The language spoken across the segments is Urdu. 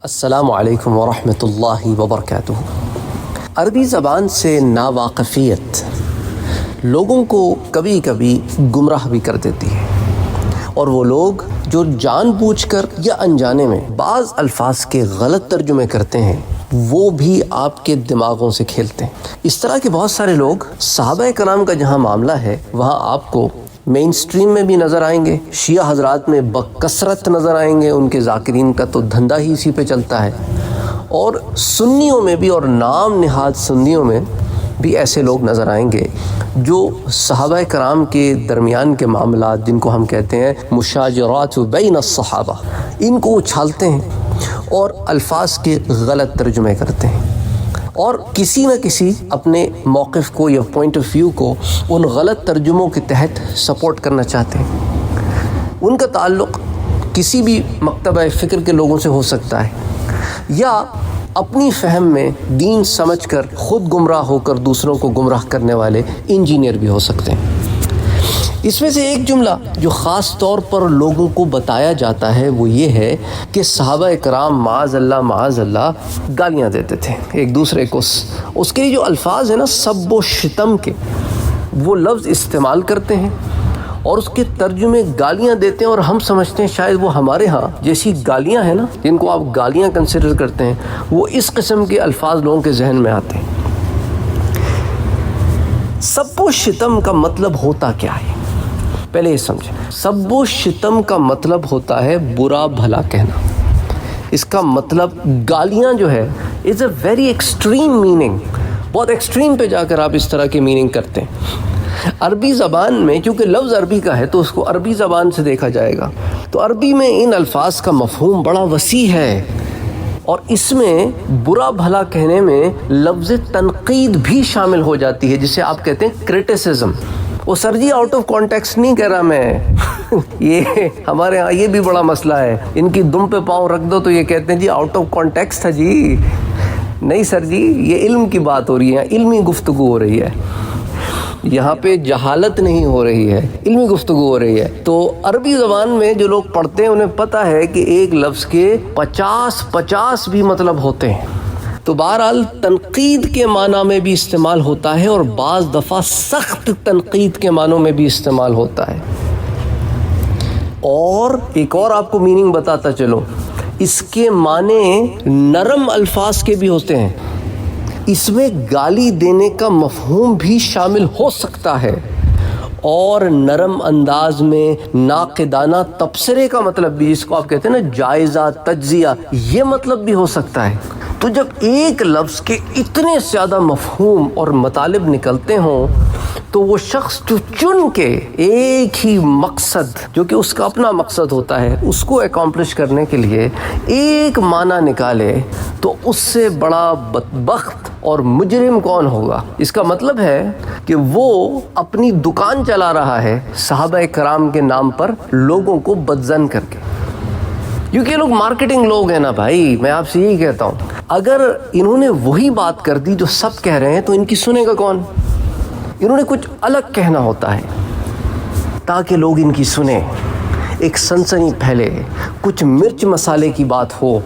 السلام علیکم ورحمۃ اللہ وبرکاتہ۔ عربی زبان سے ناواقفیت لوگوں کو کبھی کبھی گمراہ بھی کر دیتی ہے، اور وہ لوگ جو جان بوجھ کر یا انجانے میں بعض الفاظ کے غلط ترجمے کرتے ہیں وہ بھی آپ کے دماغوں سے کھیلتے ہیں۔ اس طرح کے بہت سارے لوگ صحابہ کرام کا جہاں معاملہ ہے وہاں آپ کو مین سٹریم میں بھی نظر آئیں گے، شیعہ حضرات میں بکثرت نظر آئیں گے، ان کے ذاکرین کا تو دھندا ہی اسی پہ چلتا ہے، اور سنیوں میں بھی اور نام نہاد سنیوں میں بھی ایسے لوگ نظر آئیں گے جو صحابہ کرام کے درمیان کے معاملات جن کو ہم کہتے ہیں مشاجرات بین الصحابہ، ان کو اچھالتے ہیں اور الفاظ کے غلط ترجمے کرتے ہیں، اور کسی نہ کسی اپنے موقف کو یا پوائنٹ آف ویو کو ان غلط ترجموں کے تحت سپورٹ کرنا چاہتے ہیں۔ ان کا تعلق کسی بھی مکتبہ فکر کے لوگوں سے ہو سکتا ہے، یا اپنی فہم میں دین سمجھ کر خود گمراہ ہو کر دوسروں کو گمراہ کرنے والے انجینئر بھی ہو سکتے ہیں۔ اس میں سے ایک جملہ جو خاص طور پر لوگوں کو بتایا جاتا ہے وہ یہ ہے کہ صحابہ کرام معاذ اللہ گالیاں دیتے تھے ایک دوسرے کو۔ اس کے جو الفاظ ہیں نا سب و شتم کے، وہ لفظ استعمال کرتے ہیں اور اس کے ترجمے گالیاں دیتے ہیں، اور ہم سمجھتے ہیں شاید وہ ہمارے ہاں جیسی گالیاں ہیں نا جن کو آپ گالیاں کنسیڈر کرتے ہیں، وہ اس قسم کے الفاظ لوگوں کے ذہن میں آتے ہیں۔ سب و شتم کا مطلب ہوتا کیا ہے؟ پہلے یہ سمجھیں، سب و شتم کا مطلب ہوتا ہے برا بھلا کہنا۔ اس کا مطلب گالیاں جو ہے از اے ویری ایکسٹریم میننگ، بہت ایکسٹریم پہ جا کر آپ اس طرح کے میننگ کرتے ہیں۔ عربی زبان میں کیونکہ لفظ عربی کا ہے تو اس کو عربی زبان سے دیکھا جائے گا، تو عربی میں ان الفاظ کا مفہوم بڑا وسیع ہے، اور اس میں برا بھلا کہنے میں لفظ تنقید بھی شامل ہو جاتی ہے، جسے آپ کہتے ہیں کریٹیسزم۔ وہ سر جی آؤٹ آف کانٹیکسٹ نہیں کہہ رہا میں، یہ ہمارے ہاں یہ بھی بڑا مسئلہ ہے، ان کی دم پہ پاؤں رکھ دو تو یہ کہتے ہیں جی آؤٹ آف کانٹیکسٹ تھا جی، نہیں سر جی یہ علم کی بات ہو رہی ہے، علمی گفتگو ہو رہی ہے، یہاں پہ جہالت نہیں ہو رہی ہے، علمی گفتگو ہو رہی ہے۔ تو عربی زبان میں جو لوگ پڑھتے ہیں انہیں پتہ ہے کہ ایک لفظ کے 50 بھی مطلب ہوتے ہیں۔ تو بہرحال تنقید کے معنی میں بھی استعمال ہوتا ہے، اور بعض دفعہ سخت تنقید کے معنوں میں بھی استعمال ہوتا ہے۔ اور ایک اور آپ کو میننگ بتاتا چلو، اس کے معنی نرم الفاظ کے بھی ہوتے ہیں، اس میں گالی دینے کا مفہوم بھی شامل ہو سکتا ہے، اور نرم انداز میں ناقدانہ تبصرے کا مطلب بھی، جس کو آپ کہتے ہیں نا جائزہ تجزیہ، یہ مطلب بھی ہو سکتا ہے۔ تو جب ایک لفظ کے اتنے زیادہ مفہوم اور مطالب نکلتے ہوں تو وہ شخص جو چن کے ایک ہی مقصد جو کہ اس کا اپنا مقصد ہوتا ہے اس کو اکمپلش کرنے کے لیے ایک معنی نکالے تو اس سے بڑا بدبخت اور مجرم کون ہوگا؟ اس کا مطلب ہے کہ وہ اپنی دکان چلا رہا ہے صحابہ کرام کے نام پر لوگوں کو بدظن کر کے، کیونکہ یہ لوگ مارکیٹنگ لوگ ہیں نا بھائی، میں آپ سے یہی کہتا ہوں، اگر انہوں نے وہی بات کر دی جو سب کہہ رہے ہیں تو ان کی سنے گا کون؟ انہوں نے کچھ الگ کہنا ہوتا ہے تاکہ لوگ ان کی سنیں، ایک سنسنی پھیلے، کچھ مرچ مسالے کی بات ہو۔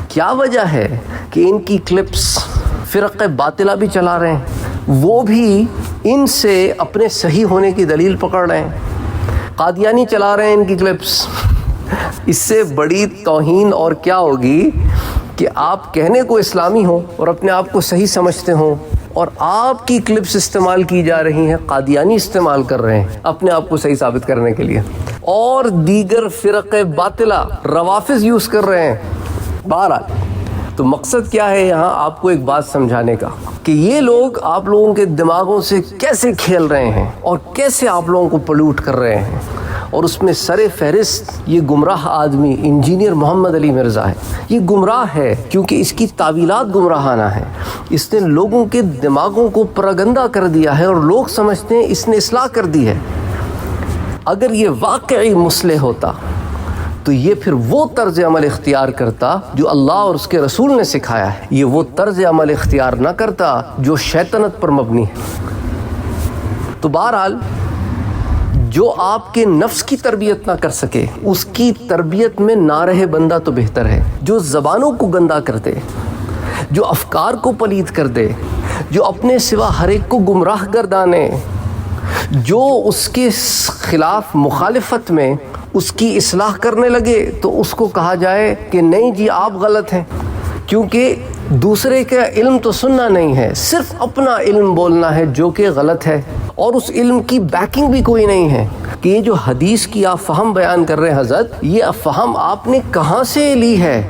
کیا وجہ ہے کہ ان کی کلپس فرقہ باطلہ بھی چلا رہے ہیں، وہ بھی ان سے اپنے صحیح ہونے کی دلیل پکڑ رہے ہیں، قادیانی چلا رہے ہیں ان کی کلپس۔ اس سے بڑی توہین اور کیا ہوگی کہ آپ کہنے کو اسلامی ہوں اور اپنے آپ کو صحیح سمجھتے ہوں، اور آپ کی کلپس استعمال کی جا رہی ہیں، قادیانی استعمال کر رہے ہیں اپنے آپ کو صحیح ثابت کرنے کے لیے، اور دیگر فرقہ باطلہ روافض یوز کر رہے ہیں۔ بہرحال تو مقصد کیا ہے یہاں آپ کو ایک بات سمجھانے کا کہ یہ لوگ آپ لوگوں کے دماغوں سے کیسے کھیل رہے ہیں اور کیسے آپ لوگوں کو پلیوٹ کر رہے ہیں، اور اس میں سر فہرست یہ گمراہ آدمی انجینئر محمد علی مرزا ہے۔ یہ گمراہ ہے کیونکہ اس کی تعویلات گمراہانہ ہیں، اس نے لوگوں کے دماغوں کو پراگندہ کر دیا ہے اور لوگ سمجھتے ہیں اس نے اصلاح کر دی ہے۔ اگر یہ واقعی مصلح ہوتا تو یہ پھر وہ طرز عمل اختیار کرتا جو اللہ اور اس کے رسول نے سکھایا ہے، یہ وہ طرز عمل اختیار نہ کرتا جو شیطنت پر مبنی ہے۔ تو بہرحال جو آپ کے نفس کی تربیت نہ کر سکے اس کی تربیت میں نہ رہے بندہ تو بہتر ہے. جو زبانوں کو گندا کر دے، جو افکار کو پلید کر دے، جو اپنے سوا ہر ایک کو گمراہ گردانے، جو اس کے خلاف مخالفت میں اس کی اصلاح کرنے لگے، تو اس کو کہا جائے کہ نہیں جی آپ غلط ہیں، کیونکہ دوسرے کا علم تو سننا نہیں ہے، صرف اپنا علم بولنا ہے جو کہ غلط ہے، اور اس علم کی بیکنگ بھی کوئی نہیں ہے کہ یہ جو حدیث کی آپ فہم بیان کر رہے ہیں حضرت، یہ فہم آپ نے کہاں سے لی ہے؟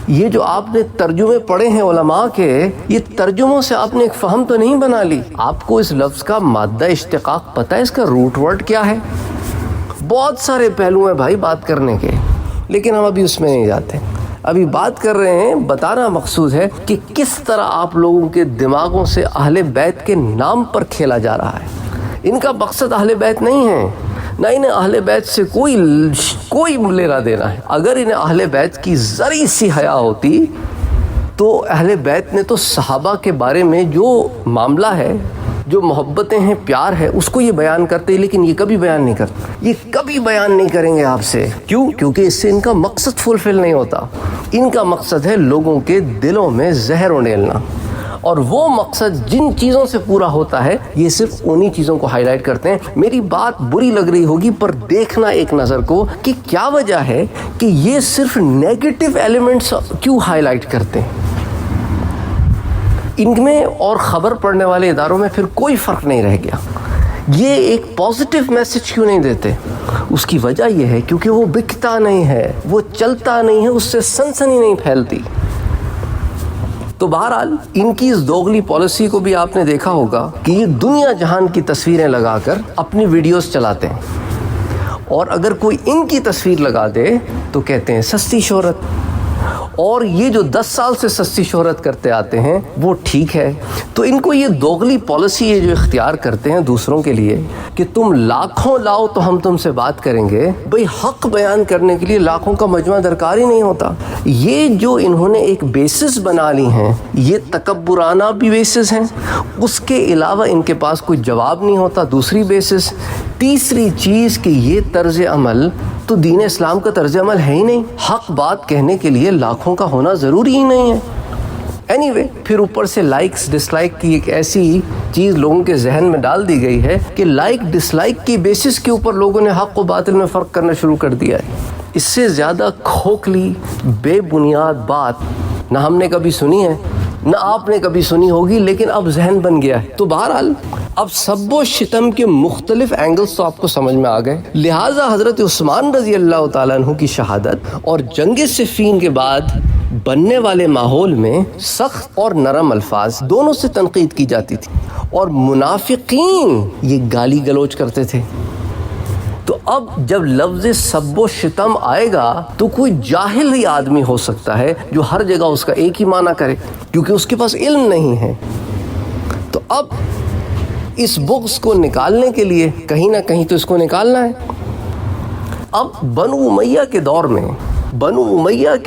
یہ جو آپ نے ترجمے پڑھے ہیں علماء کے، یہ ترجموں سے آپ نے ایک فہم تو نہیں بنا لی. آپ کو اس لفظ کا مادہ اشتقاق پتہ ہے، اس کا روٹ ورڈ کیا ہے؟ بہت سارے پہلو ہیں بھائی بات کرنے کے، لیکن ہم ابھی اس میں نہیں جاتے. ابھی بات کر رہے ہیں، بتانا مقصود ہے کہ کس طرح آپ لوگوں کے دماغوں سے اہل بیت کے نام پر کھیلا جا رہا ہے. ان کا مقصد اہل بیت نہیں ہے، نہ انہیں اہل بیت سے کوئی لینا دینا ہے. اگر انہیں اہل بیت کی ذرا سی حیا ہوتی تو اہل بیت نے تو صحابہ کے بارے میں جو معاملہ ہے، جو محبتیں ہیں، پیار ہے، اس کو یہ بیان کرتے، لیکن یہ کبھی بیان نہیں کرتے. یہ کبھی بیان نہیں کریں گے آپ سے. کیوں؟ کیونکہ اس سے ان کا مقصد فلفل نہیں ہوتا. ان کا مقصد ہے لوگوں کے دلوں میں زہر اونڈیلنا، اور وہ مقصد جن چیزوں سے پورا ہوتا ہے یہ صرف انہی چیزوں کو ہائی لائٹ کرتے ہیں. میری بات بری لگ رہی ہوگی پر دیکھنا ایک نظر کو کہ کیا وجہ ہے کہ یہ صرف نیگیٹو ایلیمنٹس کیوں ہائی لائٹ کرتے ہیں. ان میں اور خبر پڑھنے والے اداروں میں پھر کوئی فرق نہیں رہ گیا. یہ ایک پازیٹیو میسج کیوں نہیں دیتے؟ اس کی وجہ یہ ہے کیونکہ وہ بکتا نہیں ہے، وہ چلتا نہیں ہے، اس سے سنسنی نہیں پھیلتی. تو بہرحال ان کی اس دوغلی پالیسی کو بھی آپ نے دیکھا ہوگا کہ یہ دنیا جہان کی تصویریں لگا کر اپنی ویڈیوز چلاتے ہیں، اور اگر کوئی ان کی تصویر لگا دے تو کہتے ہیں سستی شہرت. اور یہ جو 10 سال سے سستی شہرت کرتے آتے ہیں وہ ٹھیک ہے. تو ان کو یہ دوغلی پالیسی یہ جو اختیار کرتے ہیں دوسروں کے لیے کہ تم لاکھوں لاؤ تو ہم تم سے بات کریں گے، بھئی حق بیان کرنے کے لیے لاکھوں کا مجمع درکار ہی نہیں ہوتا. یہ جو انہوں نے ایک بیسس بنا لی ہیں، یہ تکبرانہ بھی بیسس ہیں، اس کے علاوہ ان کے پاس کوئی جواب نہیں ہوتا. دوسری بیسس، تیسری چیز کہ یہ طرز عمل تو دین اسلام کا طرز عمل ہے ہی نہیں. حق بات کہنے کے لیے لاکھوں کا ہونا ضروری ہی نہیں ہے. اینی پھر اوپر سے لائکس ڈس لائک کی ایک ایسی چیز لوگوں کے ذہن میں ڈال دی گئی ہے کہ لائک ڈس لائک کی بیسس کے اوپر لوگوں نے حق و باطل میں فرق کرنا شروع کر دیا ہے. اس سے زیادہ کھوکھلی بے بنیاد بات نہ ہم نے کبھی سنی ہے، نہ آپ نے کبھی سنی ہوگی، لیکن اب ذہن بن گیا ہے. تو بہرحال اب سب و شتم کے مختلف اینگلز تو آپ کو سمجھ میں آ گئے. لہٰذا حضرت عثمان رضی اللہ تعالیٰ عنہ کی شہادت اور جنگ صفین کے بعد بننے والے ماحول میں سخت اور نرم الفاظ دونوں سے تنقید کی جاتی تھی، اور منافقین یہ گالی گلوچ کرتے تھے. تو اب جب لفظ سب و شتم آئے گا تو کوئی جاہل ہی آدمی ہو سکتا ہے جو ہر جگہ اس کا ایک ہی معنی کرے، کیونکہ اس کے پاس علم نہیں ہے. تو اب اس بغض کو نکالنے کے لیے کہیں نہ کہیں تو اس کو نکالنا ہے. اب بنو امیہ کے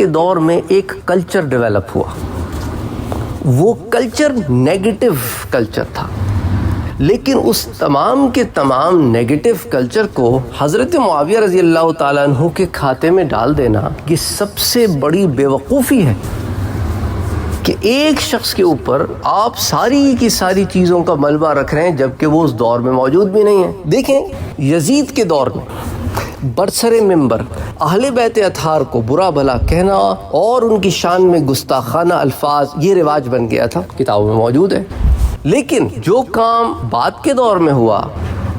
دور میں ایک کلچر ڈیولپ ہوا. وہ کلچر نیگیٹو کلچر تھا، لیکن اس تمام کے تمام نیگیٹو کلچر کو حضرت معاویہ رضی اللہ تعالیٰ عنہ کے کھاتے میں ڈال دینا یہ سب سے بڑی بیوقوفی ہے کہ ایک شخص کے اوپر آپ ساری کی ساری چیزوں کا ملبہ رکھ رہے ہیں جبکہ وہ اس دور میں موجود بھی نہیں ہے. دیکھیں یزید کے دور میں برسر ممبر اہل بیت اطہار کو برا بھلا کہنا اور ان کی شان میں گستاخانہ الفاظ یہ رواج بن گیا تھا، کتابوں میں موجود ہے. لیکن جو کام بعد کے دور میں ہوا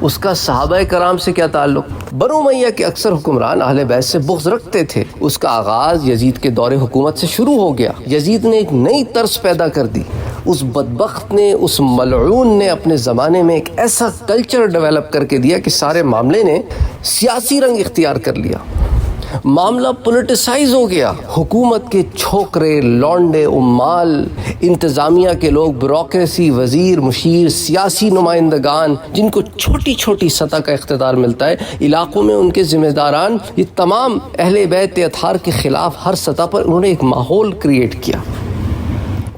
اس کا صحابہ کرام سے کیا تعلق؟ بنو امیہ کے اکثر حکمران اہل بیت سے بغض رکھتے تھے. اس کا آغاز یزید کے دور حکومت سے شروع ہو گیا. یزید نے ایک نئی طرز پیدا کر دی. اس بدبخت نے، اس ملعون نے اپنے زمانے میں ایک ایسا کلچر ڈیولپ کر کے دیا کہ سارے معاملے نے سیاسی رنگ اختیار کر لیا. معاملہ پولیٹیسائز ہو گیا. حکومت کے چھوکرے، لونڈے، عمال، انتظامیہ کے لوگ، بیوروکریسی، وزیر، مشیر، سیاسی نمائندگان جن کو چھوٹی چھوٹی سطح کا اقتدار ملتا ہے، علاقوں میں ان کے ذمہ داران، یہ تمام اہل بیت اطہار کے خلاف ہر سطح پر انہوں نے ایک ماحول کریٹ کیا.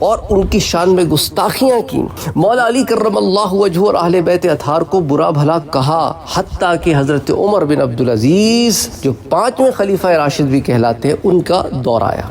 اور ان کی شان میں گستاخیاں کی، مولا علی کرم اللہ وجہ اور اہل بیت اطہار کو برا بھلا کہا، حتیٰ کہ حضرت عمر بن عبدالعزیز جو 5ویں خلیفہ راشد بھی کہلاتے ہیں ان کا دور آیا۔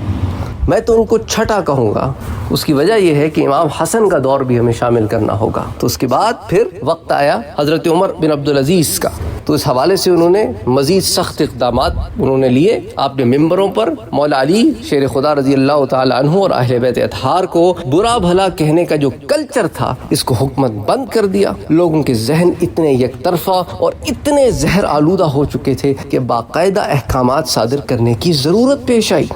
میں تو ان کو چھٹا کہوں گا، اس کی وجہ یہ ہے کہ امام حسن کا دور بھی ہمیں شامل کرنا ہوگا۔ تو اس کے بعد پھر وقت آیا حضرت عمر بن عبدالعزیز کا، تو اس حوالے سے انہوں نے مزید سخت اقدامات انہوں نے لیے۔ آپ نے ممبروں پر مولا علی شیر خدا رضی اللہ تعالی عنہ اور اہل بیت اطہار کو برا بھلا کہنے کا جو کلچر تھا اس کو حکومت بند کر دیا۔ لوگوں کے ذہن اتنے یک طرفہ اور اتنے زہر آلودہ ہو چکے تھے کہ باقاعدہ احکامات صادر کرنے کی ضرورت پیش آئی۔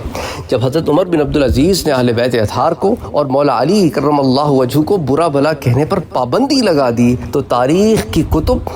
جب حضرت عمر بن عبدالعزیز نے اہل بیت اطہار کو اور مولا علی کرم اللہ وجہ کو برا بھلا کہنے پر پابندی لگا دی تو تاریخ کی کتب،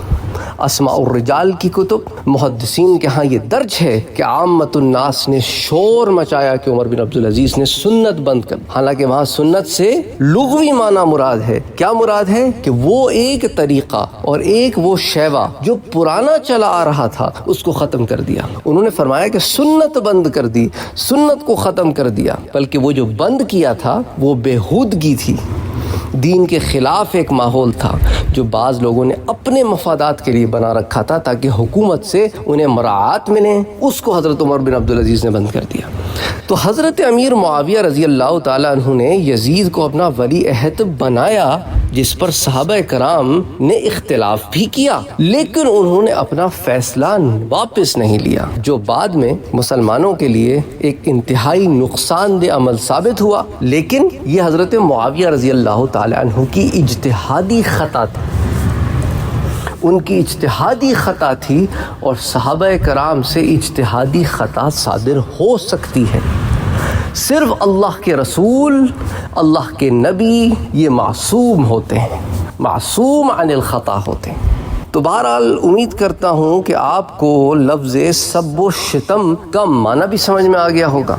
اسماء الرجال کی کتب، محدثین کے ہاں یہ درج ہے کہ عامت الناس نے شور مچایا کہ عمر بن عبدالعزیز نے سنت بند کر، حالانکہ وہاں سنت سے لغوی معنی مراد ہے۔ کیا مراد ہے؟ کہ وہ ایک طریقہ اور ایک وہ شیوا جو پرانا چلا آ رہا تھا اس کو ختم کر دیا۔ انہوں نے فرمایا کہ سنت بند کر دی، سنت کو ختم کر دیا، بلکہ وہ جو بند کیا تھا وہ بےہودگی تھی، دین کے خلاف ایک ماحول تھا جو بعض لوگوں نے اپنے مفادات کے لیے بنا رکھا تھا تاکہ حکومت سے انہیں مراعات ملے، اس کو حضرت عمر بن عبدالعزیز نے بند کر دیا۔ تو حضرت امیر معاویہ رضی اللہ تعالیٰ عنہ نے یزید کو اپنا ولی عہد بنایا، جس پر صحابہ کرام نے اختلاف بھی کیا، لیکن انہوں نے اپنا فیصلہ واپس نہیں لیا، جو بعد میں مسلمانوں کے لیے ایک انتہائی نقصان دہ عمل ثابت ہوا۔ لیکن یہ حضرت معاویہ رضی اللہ تعالی عنہ کی اجتہادی خطا تھی، ان کی اجتہادی خطا تھی، اور صحابہ کرام سے اجتہادی خطا صادر ہو سکتی ہے۔ صرف اللہ کے رسول، اللہ کے نبی یہ معصوم ہوتے ہیں، معصوم عن الخطا ہوتے ہیں۔ تو بہرحال امید کرتا ہوں کہ آپ کو لفظ سب و شتم کا معنی بھی سمجھ میں آ گیا ہوگا،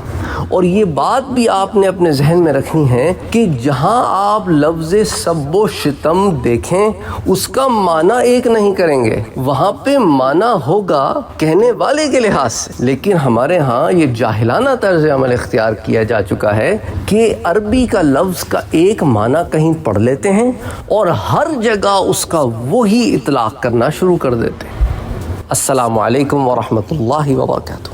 اور یہ بات بھی آپ نے اپنے ذہن میں رکھنی ہے کہ جہاں آپ لفظ سب و شتم دیکھیں اس کا معنی ایک نہیں کریں گے، وہاں پہ معنی ہوگا کہنے والے کے لحاظ سے۔ لیکن ہمارے ہاں یہ جاہلانہ طرز عمل اختیار کیا جا چکا ہے کہ عربی کا لفظ کا ایک معنی کہیں پڑھ لیتے ہیں اور ہر جگہ اس کا وہی اطلاق کرنا شروع کر دیتے ہیں۔ السلام علیکم ورحمۃ اللہ وبرکاتہ۔